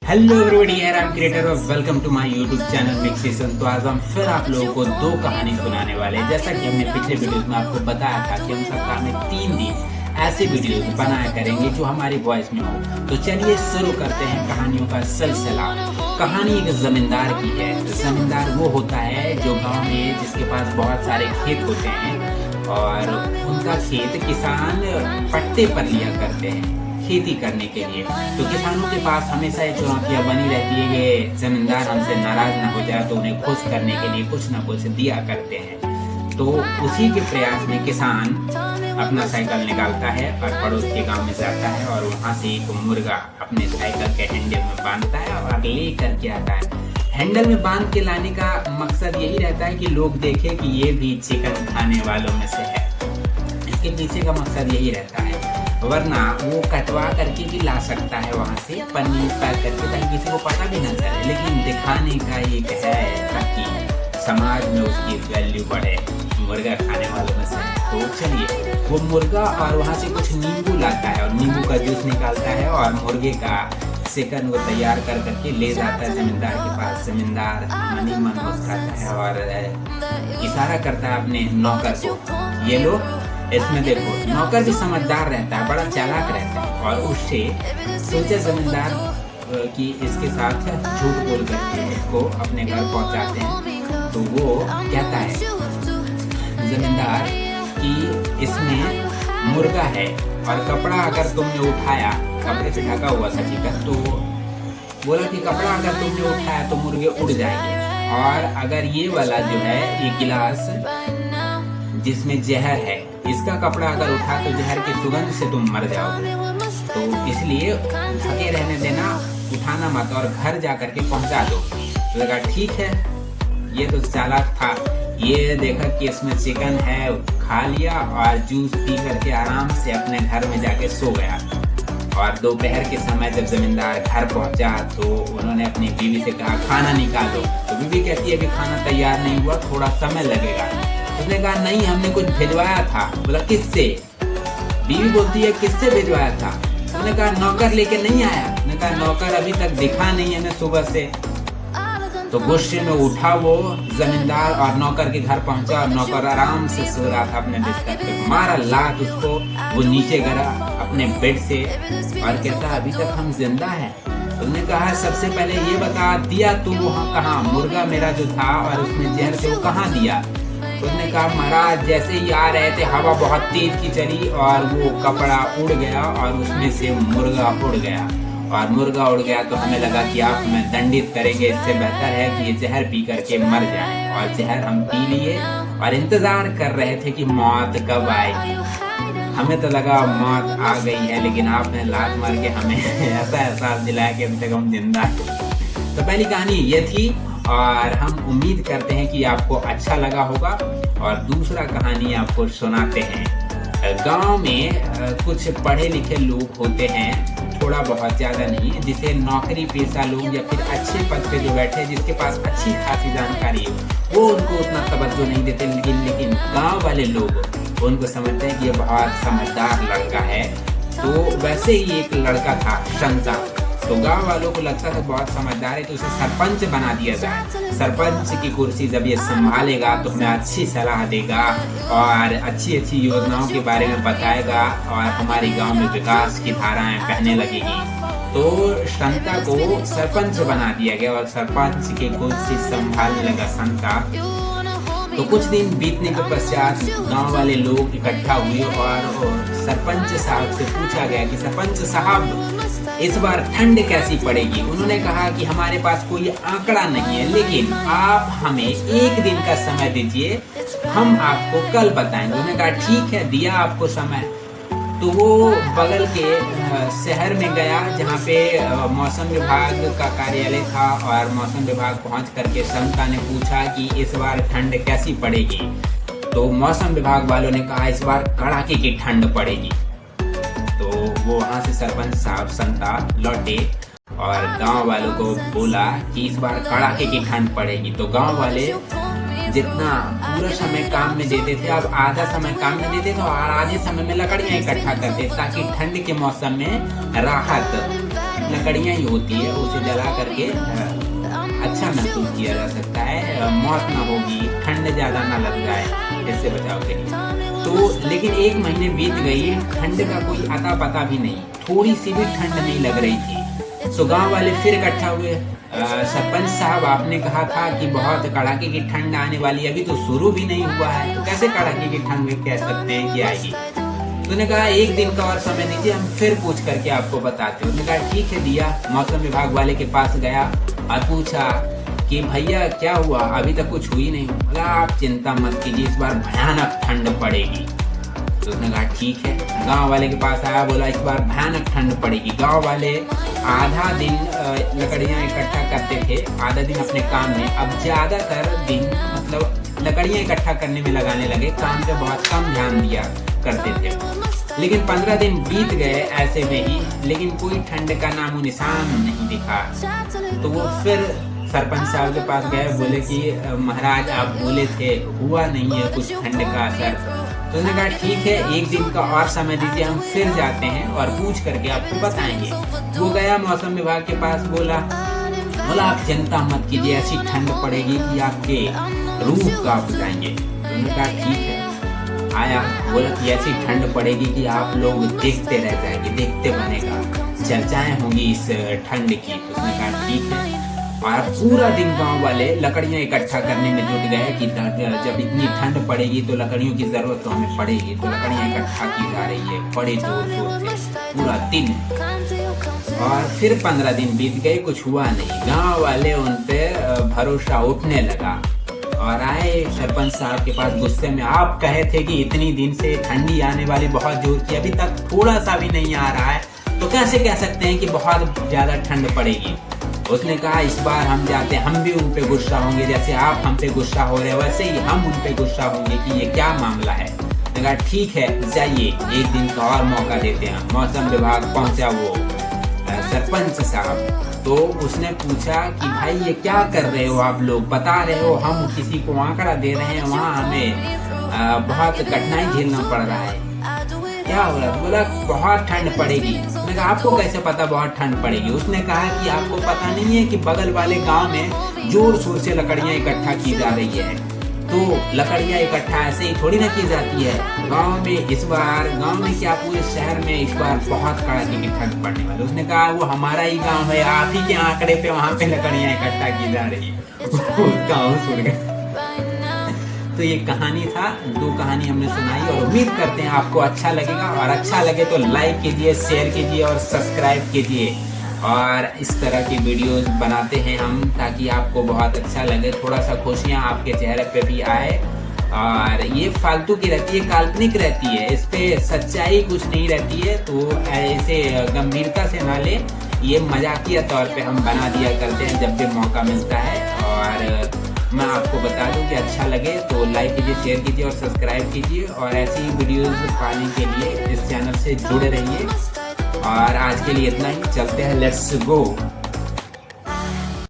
Hello everybody, I am creator of welcome to my YouTube channel मिक्सेशन। तो आज हम फिर आप लोगों को दो कहानी सुनाने वाले हैं। जैसा कि हमने पिछले वीडियोस में आपको बताया था कि हम सप्ताह में 3 दिन ऐसे वीडियोस बनाया करेंगे जो हमारी वॉइस में हो। तो चलिए शुरू करते हैं कहानियों का सिलसिला। कहानी एक जमींदार की है। जमींदार वो होता है जो गाँव में जिसके पास बहुत सारे खेत होते हैं और उनका खेत किसान पट्टे पर लिया करते हैं खेती करने के लिए। तो किसानों के पास हमेशा ये चुनौतियां बनी रहती है कि जमींदार हमसे नाराज ना हो जाए, तो उन्हें खुश करने के लिए कुछ ना कुछ दिया करते हैं। तो उसी के प्रयास में किसान अपना साइकिल निकालता है और पड़ोस के गांव में जाता है और वहां से एक मुर्गा अपने साइकिल के हैंडल में बांधता है और ले करके आता है। हैंडल में बांध के लाने का मकसद यही रहता है कि लोग देखें कि ये भी चिकन खाने वालों में से है। इसके पीछे का मकसद यही रहता है, वरना वो कटवा करके भी ला सकता है वहां से पन्नी पैक करके, ताकि किसी को पता भी न चले। लेकिन दिखाने का एक है ताकि समाज में उसकी वैल्यू बढ़े मुर्गा खाने वालों में से। तो चलिए, वो मुर्गा और वहां से कुछ नींबू लाता है और नींबू का जूस निकालता है और मुर्गे का चिकन वो तैयार कर करके ले जाता है जमींदार के पास। जमींदार मनी मन मुस्कुराता है और इशारा करता है अपने नौकर को, ये लो इसमें देखो। नौकर भी समझदार रहता है, बड़ा चालाक रहता है और उससे सोचा जमींदार कि इसके साथ झूठ बोल करके इसको अपने घर पहुंचाते हैं। तो वो कहता है जमींदार कि इसमें मुर्गा है और कपड़ा अगर तुमने उठाया, कपड़े से ढका हुआ था चिकन, तो बोला कि कपड़ा अगर तुमने उठाया तो मुर्गे उड़ जाएंगे, और अगर ये वाला जो है ये गिलास जिसमें जहर है, इसका कपड़ा अगर उठा तो जहर की सुगंध से तुम मर जाओगे। तो इसलिए ढके रहने देना, उठाना मत और घर जा करके पहुंचा दो। तो लगा ठीक है, ये तो चालाक था। ये देखा कि इसमें चिकन है, खा लिया और जूस पी करके आराम से अपने घर में जाके सो गया। और दोपहर के समय जब जमींदार घर पहुंचा तो उन्होंने अपनी बीवी से कहा खाना निकालो। तो बीवी कहती है कि खाना तैयार नहीं हुआ, थोड़ा समय लगेगा। उसने कहा नहीं, हमने कुछ भिजवाया था। बोला किससे? बीवी बोलती है किससे भिजवाया था? उसने कहा नौकर लेके नहीं आया। उसने कहा नौकर अभी तक दिखा नहीं है सुबह से। तो गुस्से में उठा वो जमींदार और नौकर के घर पहुंचा और नौकर आराम से सो रहा था अपने बिस्तर पे। मारा लात उसको, वो नीचे गिरा अपने बेड से और कहता अभी तक हम जिंदा हैं। उसने कहा सबसे पहले ये बता, दिया तू वहाँ कहाँ? मुर्गा मेरा जो था और उसमें जहर थे वो कहाँ दिया? उसने कहा महाराज जैसे ही आ रहे थे हवा बहुत तेज की चली और वो कपड़ा उड़ गया और उसमें से मुर्गा उड़ गया। और मुर्गा उड़ गया तो हमें लगा कि आप हमें दंडित करेंगे, इससे बेहतर है कि ये जहर पी करके मर जाएं। और जहर हम पी लिए और इंतजार कर रहे थे कि मौत कब आएगी। हमें तो लगा मौत आ गई है, लेकिन आपने लात मार के हमें ऐसा एहसास दिलाया कि अभी तक हम जिंदा हैं। तो पहली कहानी ये थी और हम उम्मीद करते हैं कि आपको अच्छा लगा होगा। और दूसरा कहानी आपको सुनाते हैं। गांव में कुछ पढ़े लिखे लोग होते हैं, थोड़ा बहुत ज्यादा नहीं, जिसे नौकरी पेशा लोग या फिर अच्छे पद पे जो बैठे जिसके पास अच्छी खासी जानकारी हो, वो उनको उतना तवज्जो नहीं देते। लेकिन गांव वाले लोग उनको समझते हैं कि ये बहुत समझदार लड़का है। तो वैसे ही एक लड़का था शंता। तो गांव वालों को लगता था बहुत समझदार है, तो उसे सरपंच बना दिया जाए। सरपंच की कुर्सी जब ये संभालेगा तो हमें अच्छी सलाह देगा और अच्छी अच्छी योजनाओं के बारे में बताएगा और हमारे गांव में विकास की धाराएं बहने लगेगी। तो संता को सरपंच बना दिया गया और सरपंच की कुर्सी संभालने लगा संता। तो कुछ दिन बीतने के पश्चात गांव वाले लोग इकट्ठा हुए और सरपंच साहब से पूछा गया कि सरपंच साहब इस बार ठंड कैसी पड़ेगी? उन्होंने कहा कि हमारे पास कोई आंकड़ा नहीं है, लेकिन आप हमें 1 दिन का समय दीजिए, हम आपको कल बताएंगे। उन्होंने कहा ठीक है, दिया आपको समय। तो वो बगल के शहर में गया जहाँ पे मौसम विभाग का कार्यालय था और मौसम विभाग पहुँच करके संता ने पूछा कि इस बार ठंड कैसी पड़ेगी? तो मौसम विभाग वालों ने कहा इस बार कड़ाके की ठंड पड़ेगी। तो वो वहाँ से सरपंच साहब संता लौटे और गांव वालों को बोला कि इस बार कड़ाके की ठंड पड़ेगी। तो गांव वाले जितना पूरा समय काम में देते थे, अब आधा समय काम में देते थे और आधे समय में लकड़ियां इकट्ठा करते ताकि ठंड के मौसम में राहत लकड़ियाँ ही होती है, उसे जला करके अच्छा महसूस किया जा सकता है, मौत ना होगी, ठंड ज़्यादा ना लग जाए, इससे बचाव के लिए। तो लेकिन 1 महीने बीत गई, ठंड का कोई अता पता भी नहीं, थोड़ी सी भी ठंड नहीं लग रही थी। तो गांव वाले फिर इकट्ठा हुए। सरपंच साहब, आपने कहा था कि बहुत कड़ाके की ठंड आने वाली, अभी तो शुरू भी नहीं हुआ है, तो कैसे कड़ाके की ठंड में कह सकते हैं कि आएगी? तो उन्होंने कहा 1 दिन का और समय दीजिए, हम फिर पूछ करके आपको बताते हैं। उन्होंने कहा ठीक है, दिया। मौसम विभाग वाले के पास गया और पूछा कि भैया क्या हुआ, अभी तक कुछ हुई नहीं। बोला आप चिंता मत कीजिए, इस बार भयानक ठंड पड़ेगी। तो उसने कहा ठीक है। गांव वाले के पास आया, बोला इस बार भयानक ठंड पड़ेगी। गांव वाले आधा दिन लकड़ियां इकट्ठा करते थे, आधा दिन अपने काम में, अब ज्यादातर दिन मतलब लकड़ियां इकट्ठा करने में लगाने लगे, काम पे बहुत कम ध्यान दिया करते थे। लेकिन 15 दिन बीत गए ऐसे में ही, लेकिन कोई ठंड का नामो निशान नहीं दिखा। तो वो फिर सरपंच साहब के पास गए, बोले कि महाराज आप बोले थे, हुआ नहीं है कुछ ठंड का असर। तो उन्होंने कहा ठीक है, 1 दिन का और समय दीजिए, हम फिर जाते हैं और पूछ करके आपको बताएंगे। वो गया मौसम विभाग के पास, बोला आप चिंता मत कीजिए, ऐसी ठंड पड़ेगी कि आपके रूह कांप जाएंगे। उन्होंने कहा ठीक है। आया, बोला कि ऐसी ठंड पड़ेगी कि आप लोग देखते रह जाएंगे, देखते बनेगा, चर्चाएं होंगी इस ठंड की। उसने कहा ठीक है। और पूरा दिन गांव वाले लकड़ियां इकट्ठा करने में जुट गए कि जब इतनी ठंड पड़ेगी तो लकड़ियों की जरूरत तो हमें पड़ेगी, तो लकड़ियां इकट्ठा की जा रही है बड़े जोर शोर से पूरा दिन। और फिर 15 दिन बीत गए, कुछ हुआ नहीं। गांव वाले उन पे भरोसा उठने लगा और आए सरपंच साहब के पास गुस्से में, आप कहे थे कि इतनी दिन से ठंडी आने वाली, बहुत जोर की, अभी तक थोड़ा सा भी नहीं आ रहा है, तो कैसे कह सकते हैं कि बहुत ज्यादा ठंड पड़ेगी? उसने कहा इस बार हम जाते हैं, हम भी उन पे गुस्सा होंगे, जैसे आप हम पे गुस्सा हो रहे हैं वैसे ही हम उन पे गुस्सा होंगे कि ये क्या मामला है। मैंने कहा ठीक है, जाइए, 1 दिन का और मौका देते हैं। मौसम विभाग पहुंचा वो सरपंच साहब, तो उसने पूछा कि भाई ये क्या कर रहे हो आप लोग, बता रहे हो हम किसी को आंकड़ा दे रहे हैं, वहाँ हमें बहुत कठिनाई झेलना पड़ रहा है, क्या हो रहा है? बोला बहुत ठंड पड़ेगी। मैंने कहा आपको कैसे पता बहुत ठंड पड़ेगी? उसने कहा कि आपको पता नहीं है कि बगल वाले गांव में जोर शोर से लकड़ियां इकट्ठा की जा रही है। तो लकड़ियां इकट्ठा ऐसे ही थोड़ी ना की जाती है। गांव में इस बार, गांव में क्या पूरे शहर में इस बार बहुत कड़ाके की ठंड पड़ने वाली। उसने कहा वो हमारा ही गाँव है, आप ही के आंकड़े पे वहाँ पे लकड़ियां इकट्ठा की जा रही है। गाँव सुन गए। तो ये कहानी था, 2 कहानी हमने सुनाई और उम्मीद करते हैं आपको अच्छा लगेगा, और अच्छा लगे तो लाइक कीजिए, शेयर कीजिए और सब्सक्राइब कीजिए। और इस तरह की वीडियोस बनाते हैं हम ताकि आपको बहुत अच्छा लगे, थोड़ा सा खुशियाँ आपके चेहरे पे भी आए। और ये फालतू की रहती है, काल्पनिक रहती है, इस पे सच्चाई कुछ नहीं रहती है, तो ऐसे गंभीरता से ना ले, ये मजाकिया तौर पे हम बना दिया करते हैं जब भी मौका मिलता है। और मैं आपको बता दूं कि अच्छा लगे तो लाइक कीजिए, शेयर कीजिए और सब्सक्राइब कीजिए, और ऐसी ही वीडियोस पाने के लिए इस चैनल से जुड़े रहिए। और आज के लिए इतना ही, चलते हैं, लेट्स गो।